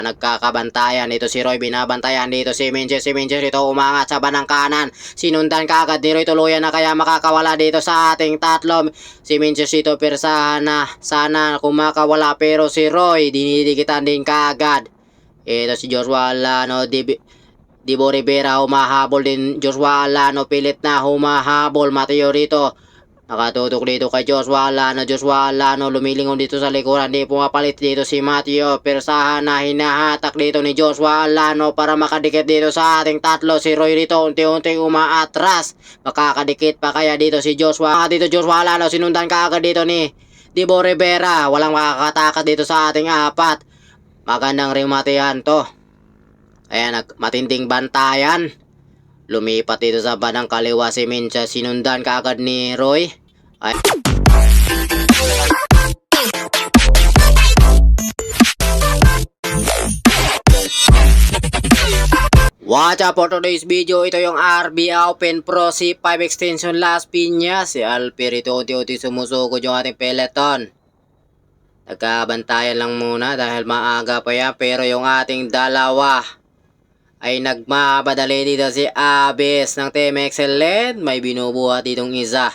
Nagkakabantayan dito si Roy, binabantayan dito si Minches. Si Minches dito umangat sa banang kanan. Sinundan kaagad ni Roy, tuluyan na kaya makakawala dito sa ating tatlo. Si Minches dito persahan na sana kumakawala, pero si Roy dinidikitan din kaagad. Ito si Joshua Alano, Dibo Rivera humahabol din. Joshua Alano pilit na humahabol. Mateo rito nakatutok dito kay Joshua Alano. Joshua Alano lumilingon dito sa likuran. Di pumapalit dito si Mateo. Persahan na hinahatak dito ni Joshua Alano para makadikit dito sa ating tatlo. Si Roy rito unti-unting umaatras. Makakadikit pa kaya dito si Joshua. Dito Joshua Alano sinundan kaagad dito ni Dibo Rivera. Walang makakatakas dito sa ating apat. Magandang rematehan to. Ayan, matinding bantayan. Lumipat dito sa banang kaliwa si Mincha. Sinundan kaagad ni Roy. Ay. Watch out for today's video. Ito yung RB Open Pro C5 Extension Las Piñas. Si Alper ito unti-unti sumusugod yung ating peloton. Nagkabantayan lang muna dahil maaga pa yan. Pero yung ating dalawa ay nagmabadali dito. Si Abis ng Team Excellent. May binubuhat ditong isa.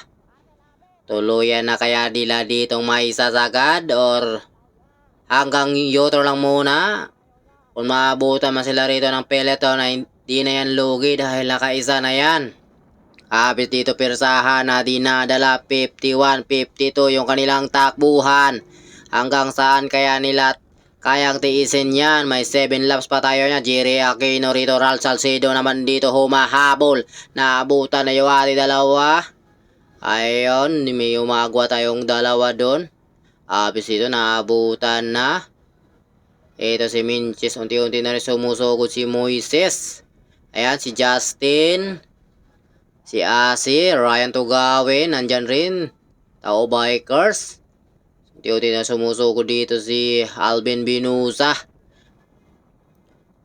Tuluyan na kaya nila ditong maisasagad or hanggang yotro lang muna. Kung maabutan man sila rito ng peloton ay hindi na yan lugi dahil nakaisa na yan. Abis dito persahan na dinadala 51-52 yung kanilang takbuhan. Hanggang saan kaya nila kayang tiisin yan? May 7 laps pa tayo niya. Jerry Aquino rito, Ral Salcedo naman dito humahabol. Naabutan na yung ating dalawa. Ayun, may umagwa tayong dalawa doon. Abis dito naabutan na. Ito si Minches, unti-unti na rin sumusugod si Moises. Ayan, si Justin. Si Asi, Ryan Tugawin, nandyan rin. Tao Bikers. Unti-unti na sumusugod dito si Alvin Binusa.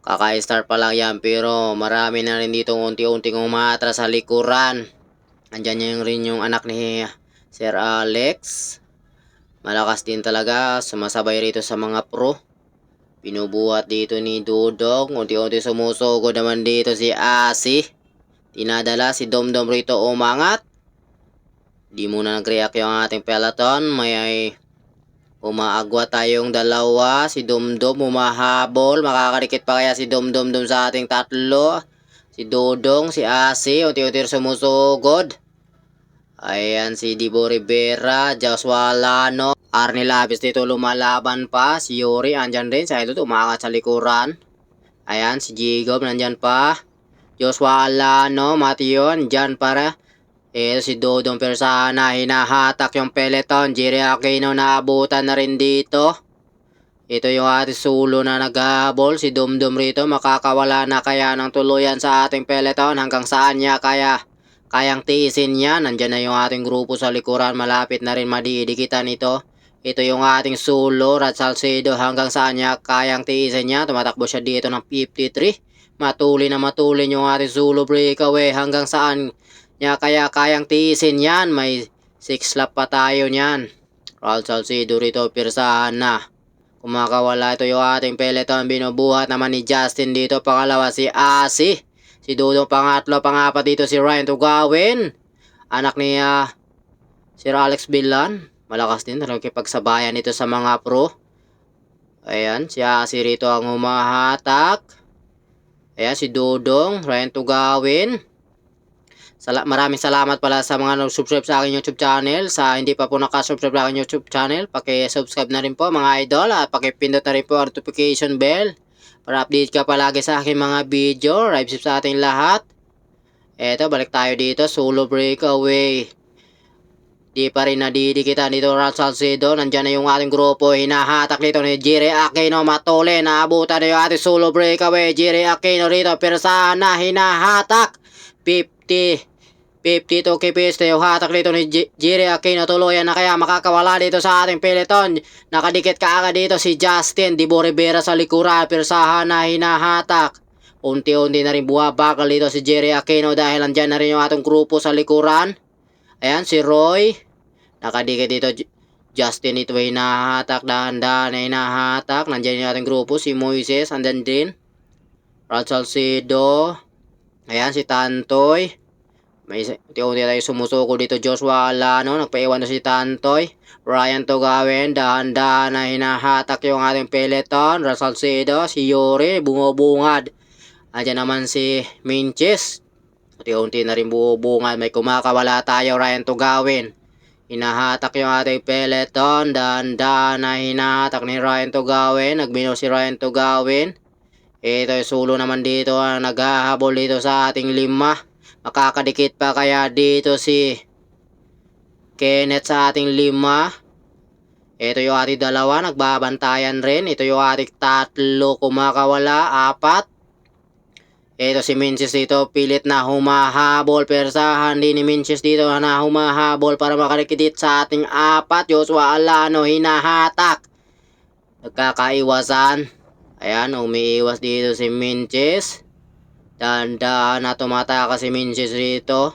Kaka-start pa lang yan pero marami na rin dito unti-unting umatras sa likuran. Andyan rin yung anak ni Sir Alex. Malakas din talaga, sumasabay rito sa mga pro. Pinubuhat dito ni Dudong. Unti-unti sumusugod naman dito si Asi. Tinadala si Domdom rito umangat. Di muna nag-react yung ating peloton. May umaagwa tayong dalawa. Si Domdom humahabol. Makakadikit pa kaya si Domdom dun sa ating tatlo. Si Dudong, si Asi. Unti-unti sumusugod. Ayan si Dibo Rivera, Joshua Alano. Arnie Labis dito lumalaban pa. Si Yuri andyan rin. Sa ito umangat sa likuran. Ayan si Jigob nandyan pa. Joshua Alano, Mateo andyan para. Ito si Dodong Persana. Hinahatak yung peloton. Jerry Aquino naabutan na rin dito. Ito yung ating sulo na naghahabol. Si Dumdum rito makakawala na kaya ng tuluyan sa ating peloton. Hanggang saan niya kayang tiisin niya. Nandyan na yung ating grupo sa likuran. Malapit na rin madidikitan ito. Ito yung ating sulo, Rat Salcedo. Hanggang saan niya kayang tiisin niya. Tumatakbo siya dito ng 53. Matuli na matuli yung ating sulo breakaway. Hanggang saan niya kayang tiisin yan. May 6 lap pa tayo niyan. Rat Salcedo rito pirsahan na. Kumakawala ito yung ating peloton. Binubuhat naman ni Justin dito. Pangalawa si Asi. Si Dudong pangatlo, pangapat dito si Ryan Tugawin. Anak ni Sir Alex Villan. Malakas din. Nakikipagsabayan ito sa mga pro. Ayan. Si Asi rito ang humahatak. Ayan. Si Dudong. Ryan Tugawin. Maraming salamat pala sa mga nag-subscribe sa aking YouTube channel. Sa hindi pa po nakasubscribe sa aking YouTube channel, paki-subscribe na rin po mga idol. At paki-pindot na rin po ang notification bell. Para update ka palagi sa aking mga video. Drive sa ating lahat. Eto, balik tayo dito. Solo breakaway. Di pa rin nadidikitan dito Rat Salcedo. Nandyan na yung ating grupo. Hinahatak dito ni Jerry Aquino. Matuli. Naabutan na yung ating solo breakaway. Jerry Aquino rito. Persahan na. Hinahatak. 52 kps yung hatak dito ni Jerry Aquino. Tuluyan na kaya makakawala dito sa ating peloton. Nakadikit kaagad dito si Justin Dibo Rivera sa likuran. Persahan na hinahatak. Unti-unti na rin buhabakal dito si Jerry Aquino dahil andyan na rin yung ating grupo sa likuran. Ayan si Roy. Nakadikit dito Justin ito ay hinahatak, dahan-dahan na hinahatak. Nandyan yung ating grupo, si Moises, andyan din. Rod Salcedo. Ayan, si Tantoy. May unti-unti tayo sumusuko dito. Joshua Alano, nagpaiwan na si Tantoy. Ryan Tugawin, dahan-dahan na hinahatak yung ating peloton. Rod Salcedo, si Yuri, bumubungad. Andyan naman si Minches. Unti-unti na rin bumubungad. May kumakawala tayo, Ryan Tugawin. Hinahatak yung ating peloton. Dahan-dahan na hinahatak ni Ryan Tugawin. Nagbino si Ryan Tugawin. Ito yung sulo naman dito ang naghahabol dito sa ating 5. Makakadikit pa kaya dito si Kenneth sa ating 5. Ito yung ating 2. Nagbabantayan rin. Ito yung ating 3. Kumakawala. 4. Ito si Minches dito, pilit na humahabol. Persahan din ni Minches dito na humahabol para makadikit sa ating 4. Joshua Alano, hinahatak. Nagkakaiwasan. Ayan, umiiwas dito si Minches. Dahan-dahan na tumataka si Minches dito.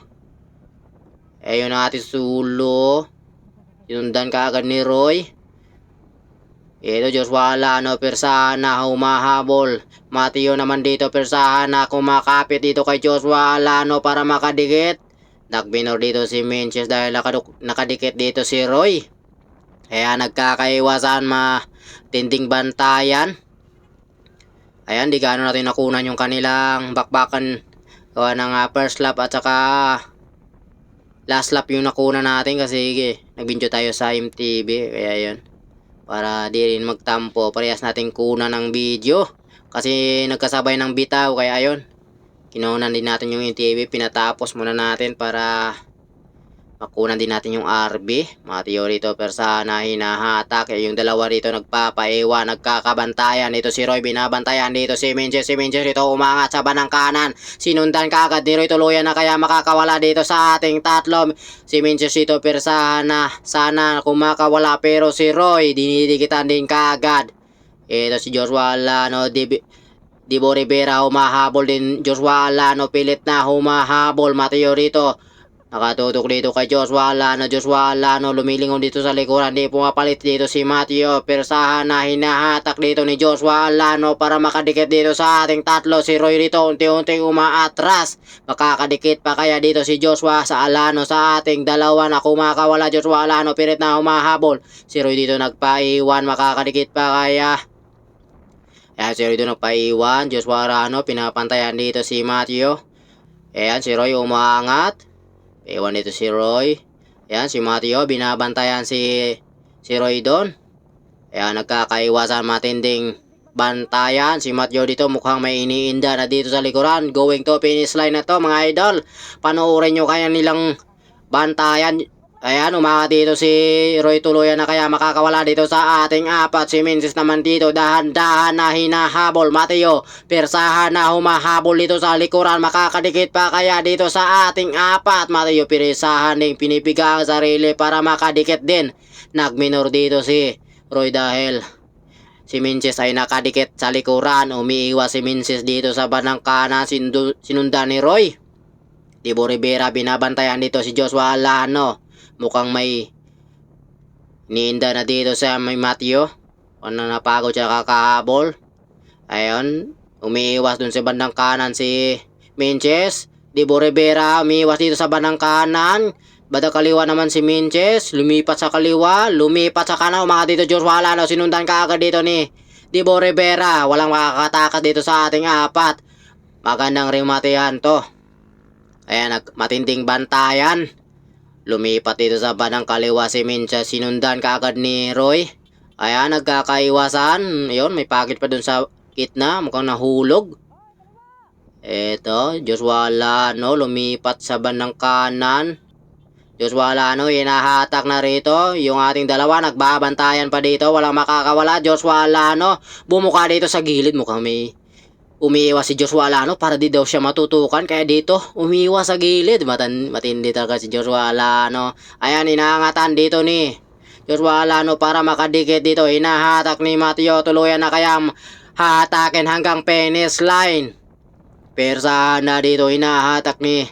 Ayun ang ating sulo. Sinundan kaagad ni Roy. Ito Joshua Alano, persahan na humahabol. Mateo naman dito, persahan na kumakapit dito kay Joshua Alano para makadikit. Nagbinor dito si Minches dahil nakadikit dito si Roy. Kaya nagkakaiwasan, matinding bantayan. Ayan, di gaano natin nakunan yung kanilang bakbakan gawa ng first lap at saka last lap yung nakunan natin kasi nagbinjo tayo sa MTV. Kaya yun, para di rin magtampo, parehas natin kunan ng video kasi nagkasabay ng bitaw. Kaya yun, kinunan din natin yung MTV, pinatapos muna natin para makunan din natin yung RB. Mateo rito, persana, hinahatak. Yung 2 rito nagpapaiwan, nagkakabantayan. Dito si Roy, binabantayan dito si Minches. Si Minches rito umangat sa banang kanan. Sinundan kaagad ni Roy, tuluyan na kaya makakawala dito sa ating 3. Si Minches dito, persana, sana kumakawala, pero si Roy dinidikitan din kaagad. Ito si Joshua Alano, Dibo Rivera humahabol din. Joshua Alano pilit na humahabol. Mateo rito, nakatutok dito kay Joshua Alano. Joshua Alano lumilingon dito sa likuran. Di pumapalit dito si Mateo. Persahan na hinahatak dito ni Joshua Alano para makadikit dito sa ating 3. Si Roy rito unti-unti umaatras. Makakadikit pa kaya dito si Joshua sa Alano sa ating 2 na kumakawala. Joshua Alano pilit na humahabol. Si Roy dito nagpaiwan. Makakadikit pa kaya. Ayan, si Roy dito nagpaiwan. Joshua Alano pinapantayan dito si Mateo. Ayan, si Roy umaangat. Ewan dito si Roy. Ayan, si Mateo, binabantayan si Roy doon. Ayan, nagkakaiwasan, matinding bantayan. Si Mateo dito mukhang may iniinda na dito sa likuran. Going to finish line na to mga idol. Panoorin nyo kaya nilang bantayan. Ayan, umangat dito si Roy, tuluyan na kaya makakawala dito sa ating 4. Si Minches naman dito, dahan-dahan na hinahabol. Mateo, persahan na humahabol dito sa likuran. Makakadikit pa kaya dito sa ating 4. Mateo, persahan din, pinipiga ang sarili para makadikit din. Nagminor dito si Roy dahil si Minches ay nakadikit sa likuran. Umiiwas si Minches dito sa banang kanan. Sinundan ni Roy. Dibo Rivera, binabantayan dito si Joshua Alano. Mukhang may niinda na dito sa may Mateo. Ano, napagod siya kakahabol. Ayun, umiiwas dun sa bandang kanan si Minches. Dibo Rivera, umiiwas dito sa bandang kanan. Bada kaliwa naman si Minches. Lumipat sa kaliwa, lumipat sa kanan. Umangat dito Joshua Alano. Sinundan kaagad dito ni Dibo Rivera. Walang makakatakas dito sa ating 4. Magandang rematihan to. Ayan, matinding bantayan. Lumipat dito sa bandang kaliwa si Minches. Sinundan kaagad ni Roy. Ayan, nagkakaiwasan. Ayun, may pagit pa dun sa gitna. Mukhang nahulog. Eto, Joshua Alano lumipat sa bandang kanan. Joshua Alano, hinahatak na rito. Yung ating 2, nagbabantayan pa dito. Walang makakawala. Joshua Alano, bumuka dito sa gilid. Mukhang may umiiwas si Joshua Alano para di daw siya matutukan. Kaya dito, umiiwas sa gilid. Matindi talaga si Joshua Alano. Ayan, inaangatan dito ni Joshua Alano para makadikit dito. Hinahatak ni Mateo. Tuluyan na kayang hatakin hanggang finish line. Persahan na dito. Hinahatak ni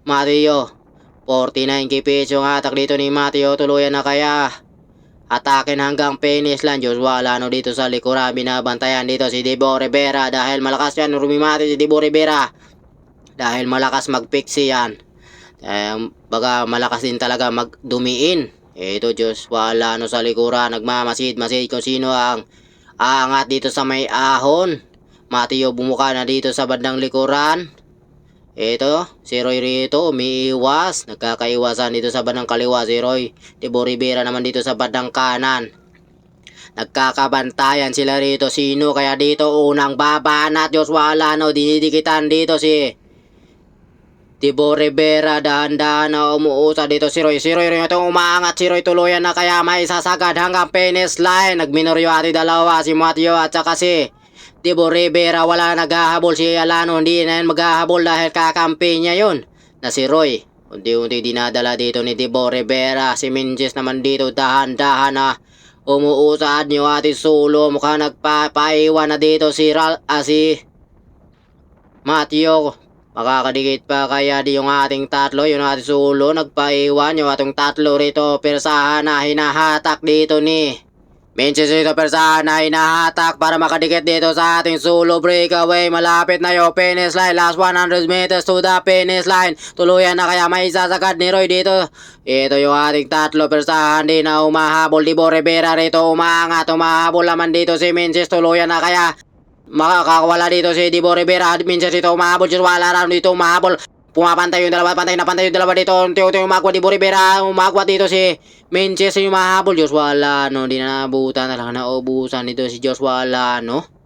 Mateo. 49 kph yung hatak dito ni Mateo. Tuluyan na kaya atakin hanggang finish line. Joshua Alano dito sa likuran, binabantayan dito si Debo Rivera dahil malakas yan, rumimati si Debo Rivera dahil malakas magpiksi yan. Baga malakas din talaga magdumiin. Ito Joshua Alano sa likuran, nagmamasid-masid kung sino ang aangat dito sa may ahon. Mateo bumuka na dito sa bandang likuran. Ito, si Roy rito, umiiwas. Nagkakaiwasan dito sa bandang kaliwa si Roy. Debo Rivera naman dito sa bandang kanan. Nagkakabantayan sila rito. Sino kaya dito unang babanat? Joshua Alano, dinidikitan dito si Debo Rivera. Dahan-dahan na umuusa dito si Roy. Si Roy rin ito umaangat. Si Roy tuluyan na kaya may sasagad hanggang finish line. Nagminoryo ati dalawa si Mateo at saka si Debo Rivera. Wala naghahabol si Alano, hindi na yan maghahabol dahil kakampi niya yun na si Roy. Unti-unti dinadala dito ni Debo Rivera. Si Minches naman dito dahan-dahan na umuusad nyo ating sulo. Mukhang nagpapaiwan na dito si Mateo. Makakadikit pa kaya di yung ating tatlo, yung ating sulo. Nagpaiwan yung ating tatlo rito. Persahan na hinahatak dito ni Minches dito, persahan na hinahatak para makadikit dito sa ating sulo. Breakaway, malapit na yung finish line. Last 100 meters to the finish line. Tuluyan na kaya may isasagad ni Roy dito. Ito yung ating tatlo, persahan din na umahabol. Debo Rivera rito umaangat, umahabol naman dito si Minches. Tuluyan na kaya makakawala dito si Debo Rivera. Minches dito umahabol, Joshua Alano dito umahabol. Pumapantay yung dalawa, pantay yung dalawa dito. Unti-unti umagwa Debo Rivera, umagwa dito si Minches yung mahabol. Joshua Alano, di na nabutan, talaga naubusan dito si Joshua Alano.